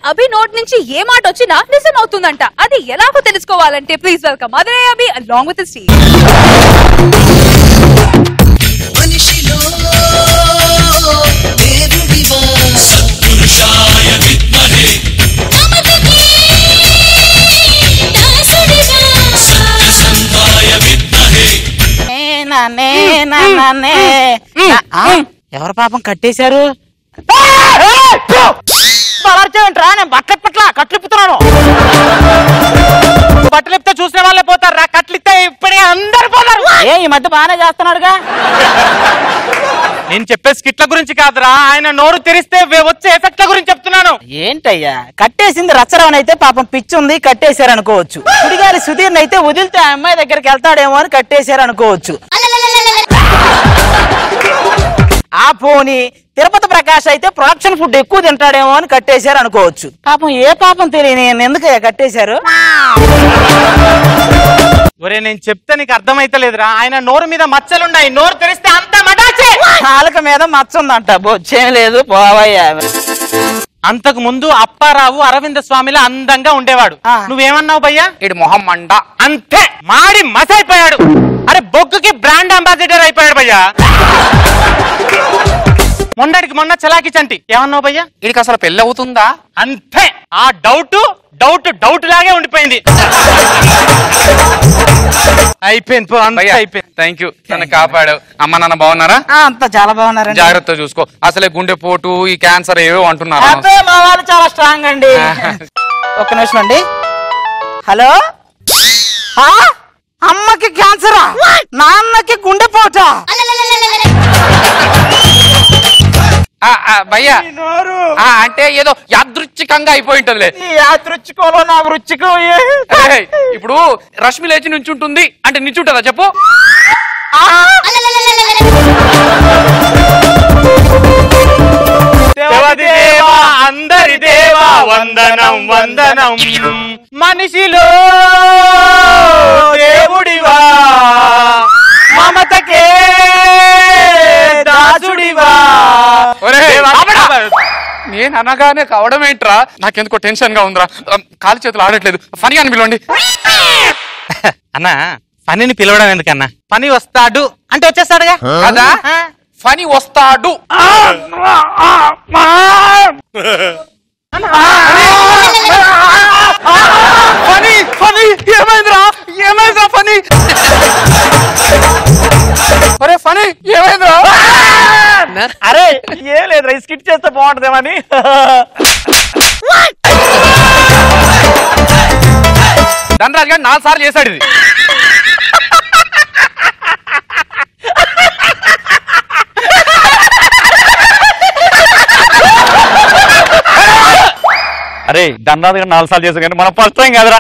అభి note నుంచి ఏ మాట వచ్చినా నిజం అవుతుందంట. అది ఎలాగో తెలుసుకోవాలంటే ప్లీజ్ వెల్కమ్ అదే అభి along with the team. ఎవరు పాపం కట్టేశారు? ఏంట్రా నేను కట్లిప్పుతున్నాను. బట్టలు ఇప్పితే చూసిన వాళ్ళే పోతారు రా, కట్లిస్తే ఇప్పుడే అందరు పోతారు. ఈ మధ్య బాగానే చేస్తున్నాడుగా. నేను చెప్పే స్కిట్ల గురించి కాదురా, ఆయన నోరు తెరిస్తే వచ్చే ఎఫెక్ట్ల గురించి చెప్తున్నాను. ఏంటయ్యా కట్టేసింది రచ్చరవన్ అయితే పాపం పిచ్చి ఉంది కట్టేశారు అనుకోవచ్చు. సుడిగాలి సుధీర్ని అయితే వదిలితే ఆ అమ్మాయి దగ్గరికి వెళ్తాడేమో అని కట్టేశారు అనుకోవచ్చు. ఆ పోని తిరుపతి ప్రకాష్ అయితే ప్రొడక్షన్ ఫుడ్ ఎక్కువ తింటాడేమో అని కట్టేశారు అనుకోవచ్చు. పాపం ఏ పాపం తెలియని ఎందుకయ్యా కట్టేశారు? ఒరే నేను చెప్తే నీకు అర్థమైతలేదురా, ఆయన నోరు మీద మచ్చలున్నాయి, నోరు తెరిస్తే అంత మటాచే. నాలుక మీద మచ్చ ఉందంట, బొచ్చేం లేదు పోవయ్యా. అంతకు ముందు అప్పారావు అరవింద స్వామిలా అందంగా ఉండేవాడు. నువ్వేమన్నావు భయ్యా? ఇడు మొహం మండ అంతే మాడి మసైపోయాడు. అరే బొగ్గుకి బ్రాండ్ అంబాసిడర్ అయిపోయాడు భయ్యా. మొన్నటికి మొన్న చలాకి చంటి ఏమన్నావు భయ్యా? వీడికి అసలు పెళ్ళి అవుతుందా? అంతే ఆ డౌట్ డౌట్ డౌట్ లాగే ఉండిపోయింది. అయిపోయింది అయిపోయింది. థ్యాంక్ యూ, నన్ను కాపాడావు. అమ్మ నాన్న బాగున్నారా? అంతా చాలా బాగున్నారు. జాగ్రత్త చూసుకో. అసలే గుండెపోటు ఈ క్యాన్సర్ ఏవో అంటున్నారు. మా వాళ్ళు చాలా స్ట్రాంగ్ అండి. ఒక్క నిమిషం అండి. హలో, అమ్మకి క్యాన్సరా, నాన్నకి గుండెపోటా? భయ్యా అంటే ఏదో యాదృచ్ఛికంగా అయిపోయి ఉంటదిలే. యాదృచ్ఛికంలో నా వృచ్చికం. ఇప్పుడు రష్మి లేచి నుంచుంటుంది అంటే నించుంటుందా చెప్పు? అందరి దేవా వందనం వందనం, మనిషిలో దేవుడివా, మమతకే దాసుడివా. నేను అనగానే కావడం ఏంట్రా? నాకెందుకో టెన్షన్ గా ఉందిరా, కాలు చేతులు ఆడట్లేదు. ఫనీ అని పిలవండి. అన్నా ఫనీని పిలవడం ఎందుకన్నా? ఫనీ వస్తాడు అంటే వచ్చేస్తాడుగా కదా. ఫనీ వస్తాడు. ఏమైందిరా ఏమైందిరా ఫనీ? అరే ఫనీ ఏమైందిరా? అరే ఏం లేదురా, స్కిట్ చేస్తే బాగుంటుందేమని. ధనరాజ్ గారు 4 సార్లు చేశాడు ఇది. అరే ధనరాజ్ గారు 4 సార్లు చేశాడు కానీ మనం ఫస్ట్ టైం కాదురా.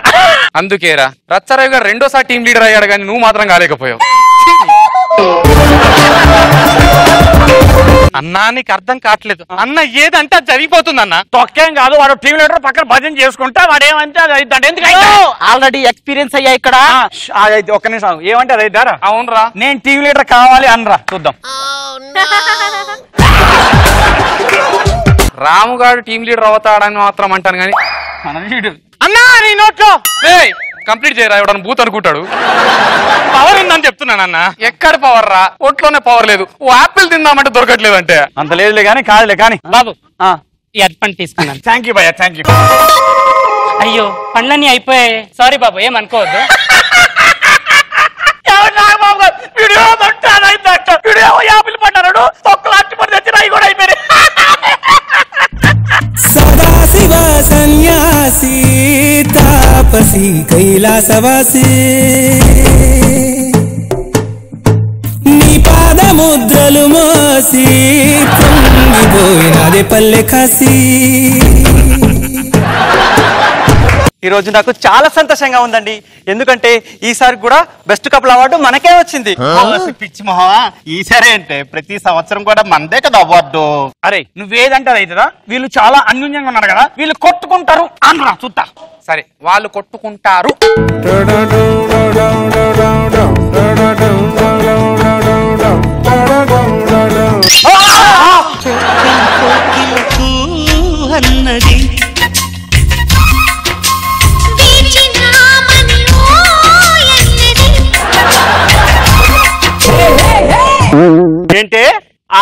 అందుకేరా రచ్చారావు గారు 2వ సారి టీం లీడర్ అయ్యాడు కానీ నువ్వు మాత్రం కాలేకపోయావు. అన్నా నీకు అర్థం కావట్లేదు. అన్న ఏదంటే అది జరిగిపోతుంది అన్న. తొక్కేం కాదు, వాడు టీం లీడర్ పక్కన భజన చేసుకుంటా వాడు ఏమంటే అది ఎందుకు ఆల్రెడీ ఎక్స్పీరియన్స్ అయ్యా ఇక్కడ. ఒక్క నిమిషం, ఏమంటే అది అయితారా? అవునరా, నేను టీం లీడర్ కావాలి అనరా, చూద్దాం. రాముగాడు టీం లీడర్ అవుతాడని మాత్రం అంటాను కానీ అన్నా నీ నోట్లో కంప్లీట్ చేయరా, ఎవడన్నా బూత్ అనుకుంటాడు. పవర్ ఉందని చెప్తున్నాను అన్న. ఎక్కడ పవర్ రా? ఒట్లోనే పవర్ లేదు. ఓ యాపిల్ తిందామంటే దొరకట్లేదు అంటే. అంత లేదులే కానీ కాదులే కానీ. బాబు ఈ అర్పణ తీసుకున్నాను. థ్యాంక్ యూ భయ్యా, థ్యాంక్ యూ. అయ్యో పనులన్నీ అయిపోయాయి, సారీ బాబు ఏమనుకోవద్దు. యాపిల్ పడ్డాడు ఒక్కలాంటి పడి తెచ్చిన అవి కూడా అయిపోయాయి. సదాశివ సన్యాసి తాపసి కైలాసవాసి, నీ పాదముద్రలు మోసి పొంగిపోయినదే పల్లె కాసి. ఈ రోజు నాకు చాలా సంతోషంగా ఉందండి, ఎందుకంటే ఈసారి కూడా బెస్ట్ కపుల్ అవార్డు మనకే వచ్చింది. పిచ్చి మొహమా, ఈసారి అంటే ప్రతి సంవత్సరం కూడా మనదే కదా అవార్డు. అరే నువ్వేదంటే అది అవుతుందా? వీళ్ళు చాలా అన్యూన్యంగా ఉన్నారు కదా, వీళ్ళు కొట్టుకుంటారు అనరా చూస్తా. సరే వాళ్ళు కొట్టుకుంటారు.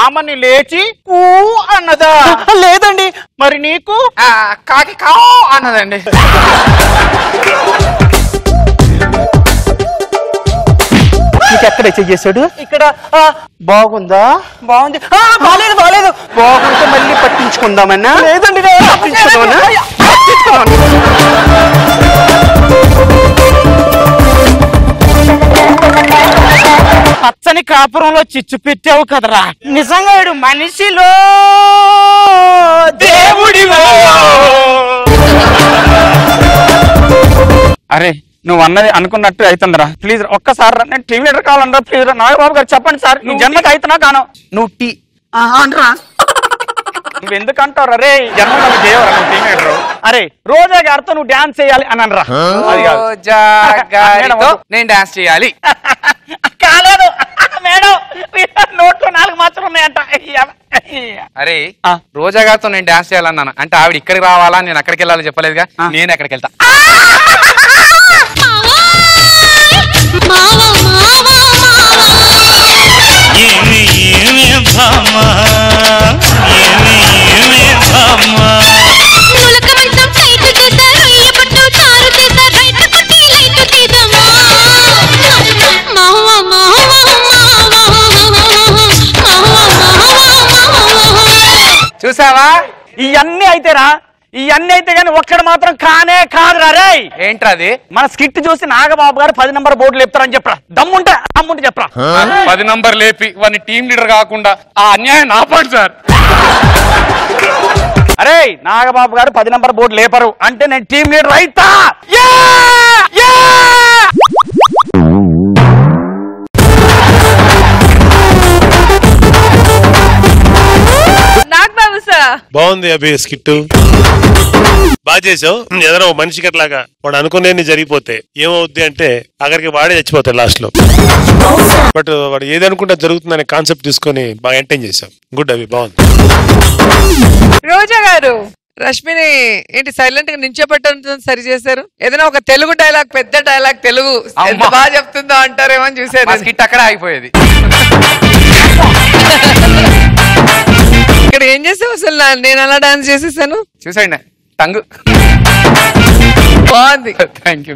ఆమెని లేచి కూ అన్నదా? లేదండి. మరి నీకు? కాకి కావు అన్నదండి. ఎక్కడ చేశాడు? ఇక్కడ. బాగుందా? బాగుంది. బాలేదు బాలేదు. బాగుంటే మళ్ళీ పట్టించుకుందామన్నా? లేదండి. పచ్చని కాపురంలో చిచ్చు పెట్టావు కదరా. నిజంగా వీడు మనిషిలో దేవుడివో. అరే నువ్వు అన్నది అనుకున్నట్టు అవుతుందిరా. ప్లీజ్ ఒక్కసారి రా, నేను టీవీ లీడర్ కావాలరా. ప్లీజ్ రా నాగబాబు గారు చెప్పండి సార్. నీ జన్మకి అవుతున్నా కాను. నువ్వు టీ నువ్వు ఎందుకు అంటావు రే? జన్మ నాకు చేయవరా నువ్వు టీవీ లీడర్. అరే రోజా గారితో నువ్వు డాన్స్ చేయాలి అని అనరా. నేను డాన్స్ చేయాలి. కాలేదు మేడం, నోట్లో 4 మాత్రం ఉన్నాయంట. అరే రోజా గారితో నేను డాన్స్ చేయాలన్నాను అంటే ఆవిడ ఇక్కడికి రావాలా, నేను అక్కడికి వెళ్ళాలి చెప్పలేదుగా. నేను ఎక్కడికి వెళ్తా. చూసావా? ఇవన్నీ అయితేరా, ఇవన్నీ అయితే కానీ ఒక్కడు మాత్రం కానే కాదురా. రే ఏంట్రా అది? మన స్కిట్ చూసి నాగబాబు గారు 10 నంబర్ బోర్డు లేపుతారని చెప్పరా. దమ్ముంటే చెప్పరా. 10 నంబర్ లేపి వాడిని టీం లీడర్ కాకుండా ఆ అన్యాయం నాపండి సార్. అరే నాగబాబు గారు 10 నంబర్ బోర్డు లేపరు అంటే నేను టీం లీడర్ అయితా. నాగబాబు సార్ బాగుంది అభి స్కిట్, బాగా చేసావు. ఏదైనా మనిషికి అట్లాగా వాడు అనుకునే జరిగిపోతే ఏమవుద్ది అంటే అక్కడికి వాడే చచ్చిపోతాడు లాస్ట్ లో. బట్ వాడు ఏది అనుకుంటే జరుగుతుందనే కాన్సెప్ట్ తీసుకొని బాగా ఎంటైన్ చేసావు. గుడ్ అభి, బాగుంది. రోజా గారు రష్మిని ఏంటి సైలెంట్ గా నించోబెట్టడం సరి చేశారు. ఏదైనా ఒక తెలుగు డైలాగ్, పెద్ద డైలాగ్ తెలుగు ఎంత బాగా చెప్తుందో అంటారేమో అని చూసారు. స్కిట్ అక్కడ ఆగిపోయేది. ఇక్కడ ఏం చేసావు అసలు? నేను అలా డాన్స్ చేసేసాను. చూసండి టంగు బాగుంది. Thank you.